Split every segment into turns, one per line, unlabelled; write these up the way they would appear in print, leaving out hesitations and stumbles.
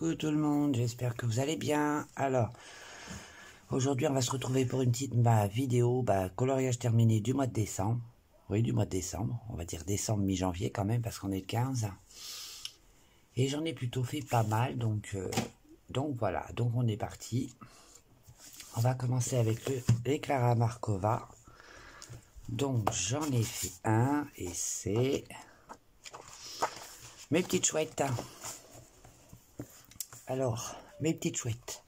Coucou tout le monde, j'espère que vous allez bien. Alors, aujourd'hui on va se retrouver pour une petite vidéo coloriage terminé du mois de décembre. Oui, du mois de décembre, on va dire décembre, mi-janvier quand même, parce qu'on est le 15. Et j'en ai plutôt fait pas mal, donc voilà, donc on est parti. On va commencer avec les Clara Markova. Donc j'en ai fait un, et c'est mes petites chouettes. Alors, mes petites chouettes.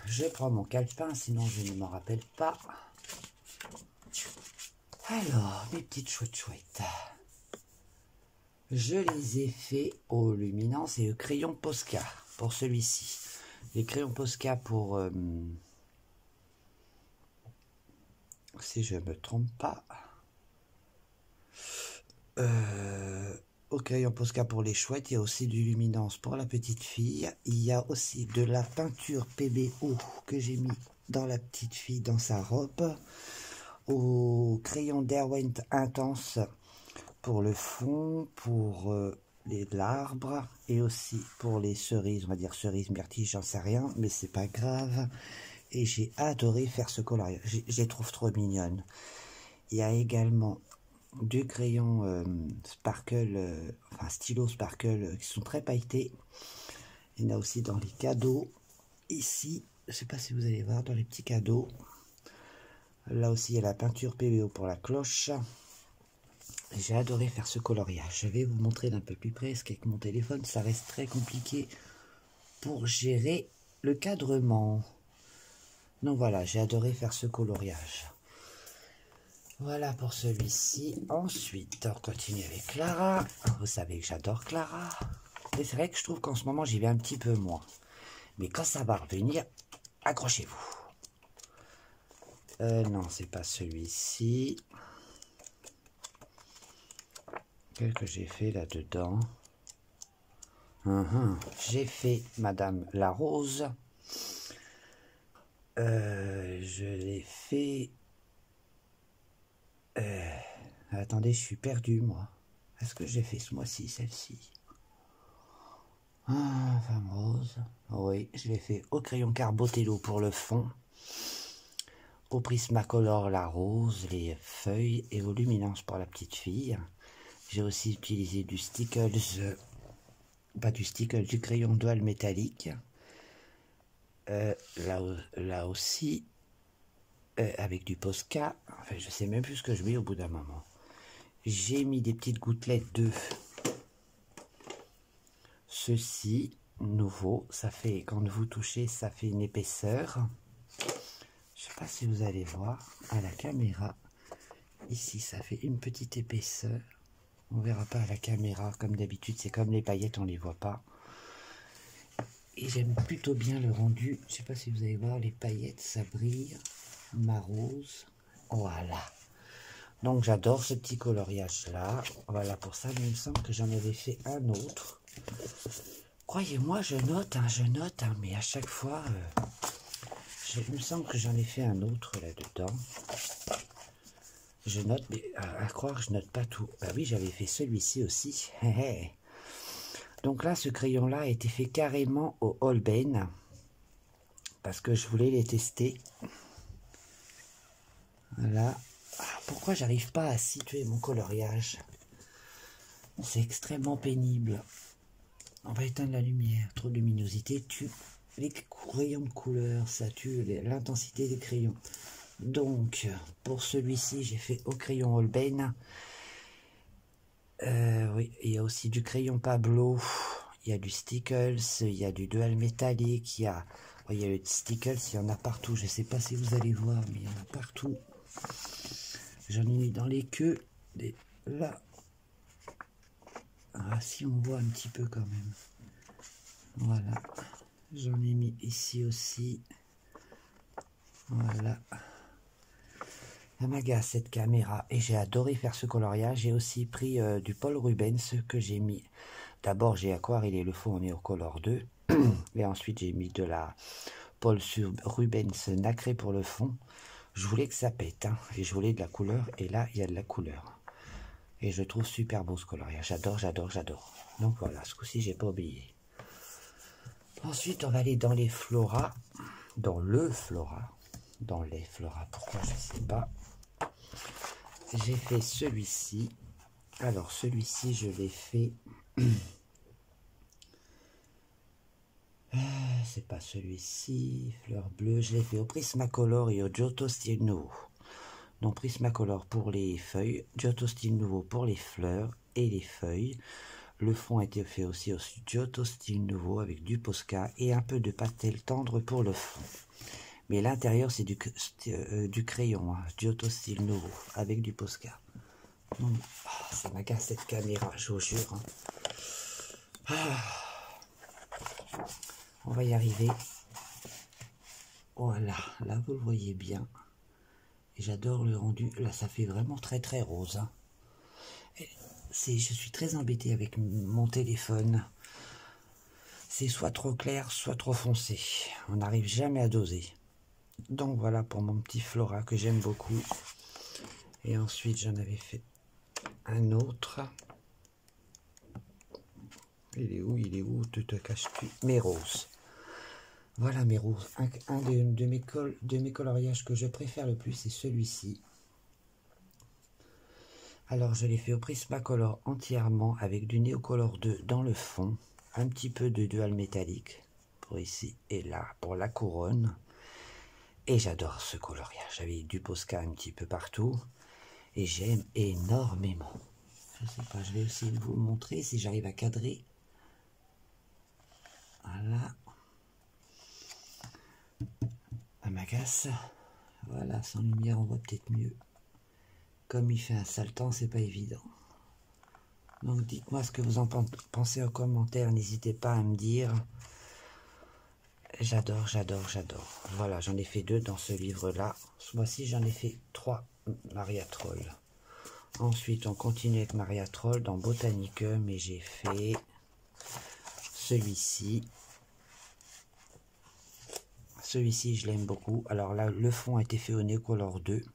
Je prends mon calepin, sinon je ne m'en rappelle pas. Alors, mes petites chouettes. Je les ai fait au luminance et au crayon Posca pour celui-ci. Les crayons Posca pour... si je ne me trompe pas. Au crayon Posca pour les chouettes, il y a aussi du luminance pour la petite fille. Il y a aussi de la peinture PBO que j'ai mis dans la petite fille dans sa robe. Au crayon Derwent Intense pour le fond, pour l'arbre et aussi pour les cerises, on va dire cerises, myrtilles, j'en sais rien, mais c'est pas grave. Et j'ai adoré faire ce coloriage, je les trouve trop mignonnes. Il y a également du crayon sparkle, enfin stylo sparkle qui sont très pailletés. Il y en a aussi dans les cadeaux. Ici, je ne sais pas si vous allez voir dans les petits cadeaux. Là aussi, il y a la peinture PBO pour la cloche. J'ai adoré faire ce coloriage. Je vais vous montrer d'un peu plus près, parce qu'avec mon téléphone, ça reste très compliqué pour gérer le cadrement. Donc voilà, j'ai adoré faire ce coloriage. Voilà pour celui-ci. Ensuite, on continue avec Clara. Vous savez que j'adore Clara. Et c'est vrai que je trouve qu'en ce moment, j'y vais un petit peu moins. Mais quand ça va revenir, accrochez-vous. Non, c'est pas celui-ci. Quel que j'ai fait là-dedans. J'ai fait Madame la Rose. Je l'ai fait... attendez, je suis perdu, moi. Est-ce que j'ai fait ce mois-ci, celle-ci? Femme rose. Oui, je l'ai fait au crayon Carbotello pour le fond. Au Prismacolor la rose, les feuilles et au luminance pour la petite fille. J'ai aussi utilisé du Stickles, pas du Stickles, du crayon Dual métallique. Là aussi, avec du Posca. Enfin, je sais même plus ce que je mets au bout d'un moment. J'ai mis des petites gouttelettes de ceci, nouveau. Ça fait, quand vous touchez, ça fait une épaisseur. Je sais pas si vous allez voir à la caméra. Ici, ça fait une petite épaisseur. On verra pas à la caméra, comme d'habitude, c'est comme les paillettes, on les voit pas. Et j'aime plutôt bien le rendu. Je sais pas si vous allez voir, les paillettes, ça brille. Ma rose. Voilà. Donc j'adore ce petit coloriage là. Voilà pour ça, mais il me semble que j'en avais fait un autre. Croyez-moi, je note, mais à chaque fois, il me semble que j'en ai fait un autre là-dedans. Je note, mais à croire que je note pas tout. Bah oui, j'avais fait celui-ci aussi. Donc là, ce crayon-là a été fait carrément au Holbein. Parce que je voulais les tester. Voilà. Pourquoi j'arrive pas à situer mon coloriage? C'est extrêmement pénible. On va éteindre la lumière. Trop de luminosité tue les crayons de couleur. Ça tue l'intensité des crayons. Donc, pour celui-ci, j'ai fait au crayon Holbein. Oui, il y a aussi du crayon Pablo. Il y a du Stickles. Il y a du Dual métallique. Il y a le Stickles. Il y en a partout. Je ne sais pas si vous allez voir, mais il y en a partout. J'en ai mis dans les queues. Là. Ah, si on voit un petit peu quand même. Voilà. J'en ai mis ici aussi. Voilà. Elle m'agace cette caméra et j'ai adoré faire ce coloriage. J'ai aussi pris du Paul Rubens que j'ai mis. D'abord j'ai aquarellé le fond, on est au color 2. Et ensuite j'ai mis de la Paul Rubens nacré pour le fond. Je voulais que ça pète, hein, et je voulais de la couleur. Et là il y a de la couleur. Et je trouve super beau ce coloriage. J'adore. Donc voilà, ce coup-ci j'ai pas oublié. Ensuite, on va aller dans les floras, dans le flora, dans les floras, pourquoi je ne sais pas. J'ai fait celui-ci. Alors, celui-ci, je l'ai fait... c'est pas celui-ci, fleur bleue, je l'ai fait au Prismacolor et au Giotto Stile Nouveau. Donc Prismacolor pour les feuilles, Giotto Stile Nouveau pour les fleurs et les feuilles. Le fond a été fait aussi au Giotto Stile Nouveau avec du Posca et un peu de pastel tendre pour le fond. Mais l'intérieur c'est du crayon, hein, Giotto Stile Nouveau avec du Posca. Ça m'agace cette caméra, je vous jure. On va y arriver. Voilà, là vous le voyez bien. Et j'adore le rendu. Là, ça fait vraiment très très rose. Hein. Je suis très embêté avec mon téléphone. C'est soit trop clair, soit trop foncé. On n'arrive jamais à doser. Donc voilà pour mon petit Flora que j'aime beaucoup. Et ensuite, j'en avais fait un autre. Il est où? Te caches-tu? Mes roses. Voilà mes roses. Un de mes coloriages que je préfère le plus, c'est celui-ci. Alors je l'ai fait au Prismacolor entièrement avec du Neocolor 2 dans le fond. Un petit peu de dual métallique pour ici et là pour la couronne. Et j'adore ce coloriage avec du Posca un petit peu partout. Et j'aime énormément. Je sais pas, je vais aussi vous montrer si j'arrive à cadrer. Voilà. À ma casse. Voilà, sans lumière on voit peut-être mieux. Comme il fait un sale temps, c'est pas évident. Donc dites-moi ce que vous en pensez en commentaire, n'hésitez pas à me dire. J'adore, j'adore, j'adore. Voilà, j'en ai fait 2 dans ce livre-là. Ce mois-ci, j'en ai fait 3 Maria Troll. Ensuite, on continue avec Maria Troll dans Botanicum et j'ai fait celui-ci. Celui-ci, je l'aime beaucoup. Alors là, le fond a été fait au Neocolor 2.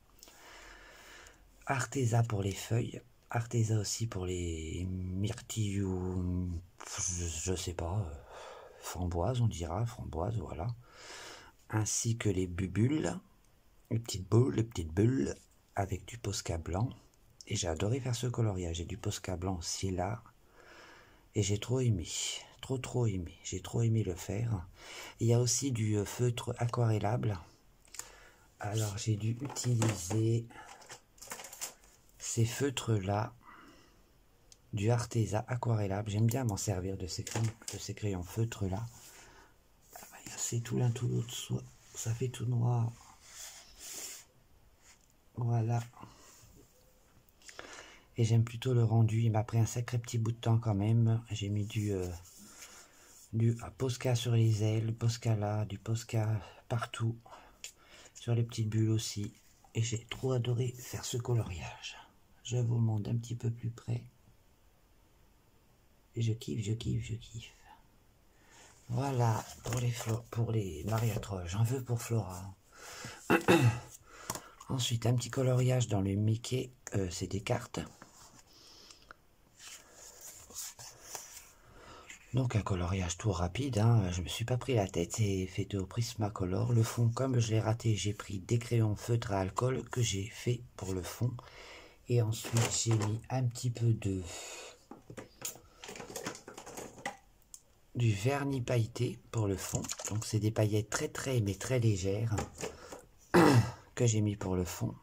Arteza pour les feuilles. Arteza aussi pour les myrtilles ou... je sais pas... framboise, on dira, framboise, voilà. Ainsi que les bubules, les petites bulles, avec du Posca blanc. Et j'ai adoré faire ce coloriage. J'ai du Posca blanc aussi là. Et j'ai trop aimé. Trop aimé. J'ai trop aimé le faire. Il y a aussi du feutre aquarellable. Alors j'ai dû utiliser ces feutres-là. Du Arteza aquarellable. J'aime bien m'en servir de ces crayons feutres-là. C'est tout l'un tout l'autre, ça fait tout noir. Voilà. Et j'aime plutôt le rendu. Il m'a pris un sacré petit bout de temps quand même. J'ai mis du Posca sur les ailes, Posca là, du Posca partout. Sur les petites bulles aussi. Et j'ai trop adoré faire ce coloriage. Je vous montre un petit peu plus près. Et je kiffe, je kiffe, je kiffe. Voilà pour les Maria Troll. J'en veux pour Flora. Ensuite, un petit coloriage dans le Mickey. C'est des cartes. Donc un coloriage tout rapide, hein. Je me suis pas pris la tête, c'est fait au Prismacolor. Le fond, comme je l'ai raté, j'ai pris des crayons feutres à alcool que j'ai fait pour le fond. Et ensuite, j'ai mis un petit peu du vernis pailleté pour le fond. Donc c'est des paillettes mais très légères que j'ai mis pour le fond.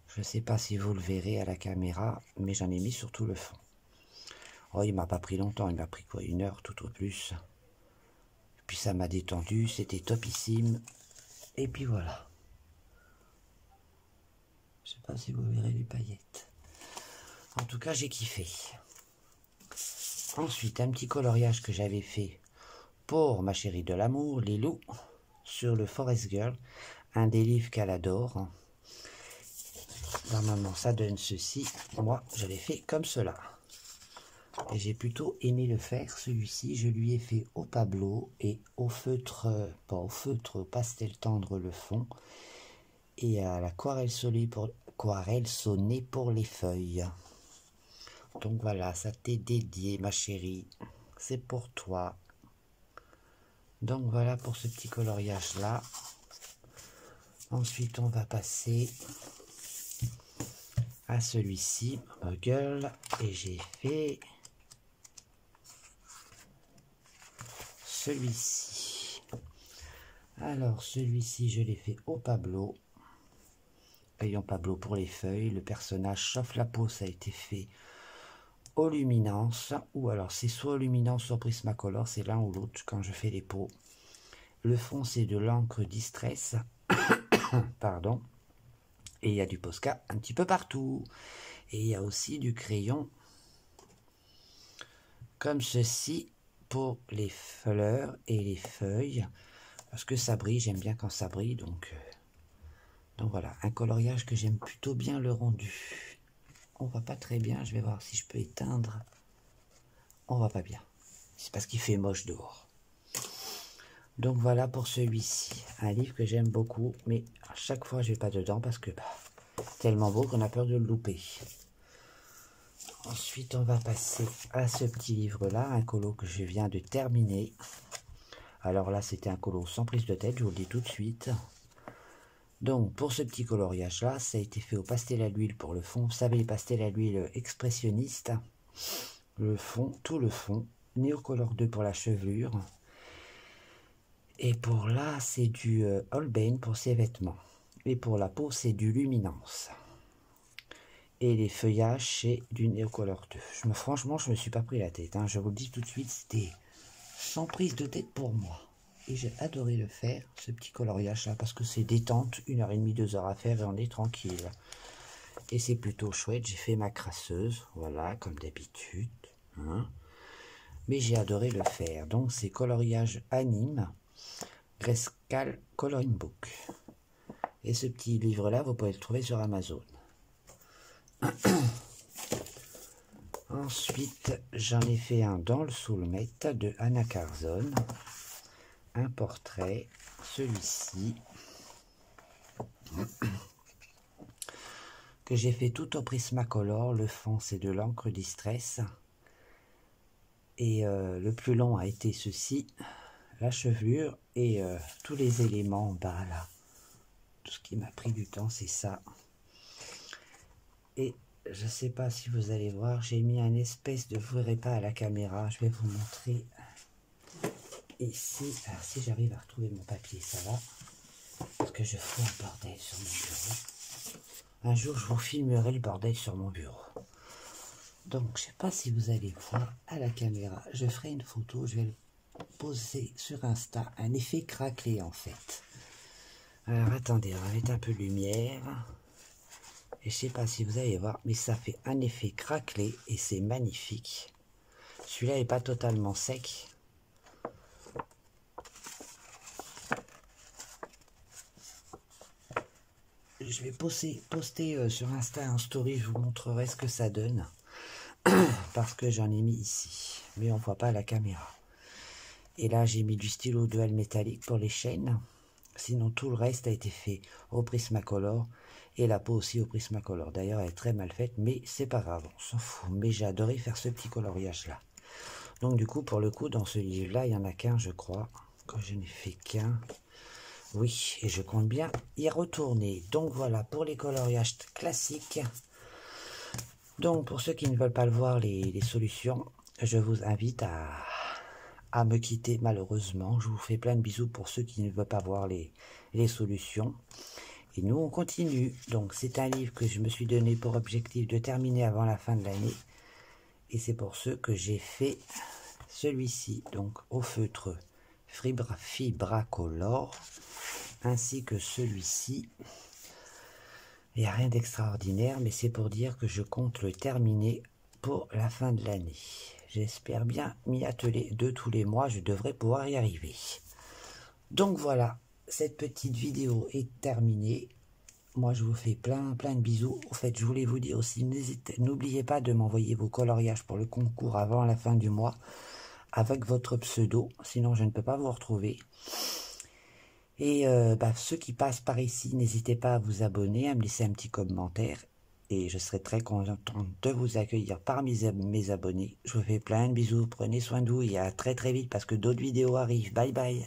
Je ne sais pas si vous le verrez à la caméra, mais j'en ai mis sur tout le fond. Oh, il m'a pas pris longtemps, il m'a pris quoi, 1 heure tout au plus. Et puis ça m'a détendu, c'était topissime. Et puis voilà. Je sais pas si vous verrez les paillettes. En tout cas, j'ai kiffé. Ensuite, un petit coloriage que j'avais fait pour ma chérie de l'amour, Lilou, sur le Forest Girl, un des livres qu'elle adore. Normalement, ça donne ceci. Moi, je l'ai fait comme cela. Et j'ai plutôt aimé le faire, celui-ci. Je lui ai fait au Pablo et au feutre, pas au feutre, au pastel tendre le fond. Et à l'aquarelle sonnée pour les feuilles. Donc voilà, ça t'est dédié, ma chérie. C'est pour toi. Donc voilà pour ce petit coloriage là. Ensuite on va passer à celui-ci, Muggle, et j'ai fait celui-ci. Alors celui-ci je l'ai fait au Pablo. Rayon Pablo pour les feuilles. Le personnage sauf la peau, ça a été fait au luminance, ou alors c'est soit au luminance soit au Prismacolor, c'est l'un ou l'autre quand je fais les peaux. Le fond c'est de l'encre Distress, pardon, et il y a du Posca un petit peu partout, et il y a aussi du crayon comme ceci pour les fleurs et les feuilles, parce que ça brille, j'aime bien quand ça brille, donc voilà, un coloriage que j'aime plutôt bien le rendu. On voit pas très bien, je vais voir si je peux éteindre. On voit pas bien, c'est parce qu'il fait moche dehors. Donc voilà pour celui-ci, un livre que j'aime beaucoup, mais à chaque fois je vais pas dedans parce que tellement beau qu'on a peur de le louper. Ensuite on va passer à ce petit livre là, un colo que je viens de terminer. Alors là c'était un colo sans prise de tête, je vous le dis tout de suite. Donc pour ce petit coloriage là, ça a été fait au pastel à l'huile pour le fond. Vous savez, les pastels à l'huile expressionnistes. Le fond, tout le fond. Neocolor 2 pour la chevelure. Et pour là, c'est du Holbein pour ses vêtements. Et pour la peau, c'est du Luminance. Et les feuillages, c'est du Neocolor 2. Franchement, je ne me suis pas pris la tête. Hein. Je vous le dis tout de suite, c'était sans prise de tête pour moi. Et j'ai adoré le faire, ce petit coloriage là, parce que c'est détente, 1h30, 2h à faire et on est tranquille. Et c'est plutôt chouette, j'ai fait ma crasseuse, voilà, comme d'habitude. Hein. Mais j'ai adoré le faire. Donc c'est coloriage anime, Grayscale Coloring Book. Et ce petit livre là, vous pouvez le trouver sur Amazon. Ensuite, j'en ai fait un dans le Soulmet de Anna Carzon. Un portrait, celui-ci, que j'ai fait tout au Prismacolor. Le fond c'est de l'encre Distress et le plus long a été ceci, la chevelure et tous les éléments en bas là. Tout ce qui m'a pris du temps c'est ça. Et je sais pas si vous allez voir, j'ai mis un espèce de, vous verrez pas à la caméra, je vais vous montrer ici. Alors si j'arrive à retrouver mon papier, ça va, parce que je fous un bordel sur mon bureau. Un jour je vous filmerai le bordel sur mon bureau. Donc je sais pas si vous allez voir à la caméra, je ferai une photo, je vais le poser sur Insta, un effet craquelé en fait. Alors attendez, on va mettre un peu de lumière. Et je sais pas si vous allez voir, mais ça fait un effet craquelé et c'est magnifique. Celui-là n'est pas totalement sec. Je vais poster sur Insta un story, je vous montrerai ce que ça donne. Parce que j'en ai mis ici, mais on voit pas la caméra. Et là j'ai mis du stylo dual métallique pour les chaînes. Sinon tout le reste a été fait au Prismacolor. Et la peau aussi au Prismacolor. D'ailleurs elle est très mal faite, mais c'est pas grave, on s'en fout. Mais j'ai adoré faire ce petit coloriage là. Donc du coup pour le coup dans ce livre là il y en a qu'un je crois. Que je n'ai fait qu'un. Oui, et je compte bien y retourner. Donc voilà pour les coloriages classiques. Donc pour ceux qui ne veulent pas le voir, les solutions, je vous invite à me quitter malheureusement. Je vous fais plein de bisous pour ceux qui ne veulent pas voir les solutions. Et nous on continue. Donc c'est un livre que je me suis donné pour objectif de terminer avant la fin de l'année. Et c'est pour ce que j'ai fait celui-ci, donc au feutre Fibracolor, ainsi que celui-ci. Il n'y a rien d'extraordinaire, mais c'est pour dire que je compte le terminer pour la fin de l'année. J'espère bien m'y atteler tous les mois, je devrais pouvoir y arriver. Donc voilà, cette petite vidéo est terminée. Moi je vous fais plein de bisous. En fait, je voulais vous dire aussi, n'oubliez pas de m'envoyer vos coloriages pour le concours avant la fin du mois, avec votre pseudo, sinon je ne peux pas vous retrouver. Et ceux qui passent par ici, n'hésitez pas à vous abonner, à me laisser un petit commentaire. et je serai très contente de vous accueillir parmi mes abonnés. Je vous fais plein de bisous, prenez soin de vous et à très très vite parce que d'autres vidéos arrivent. Bye bye.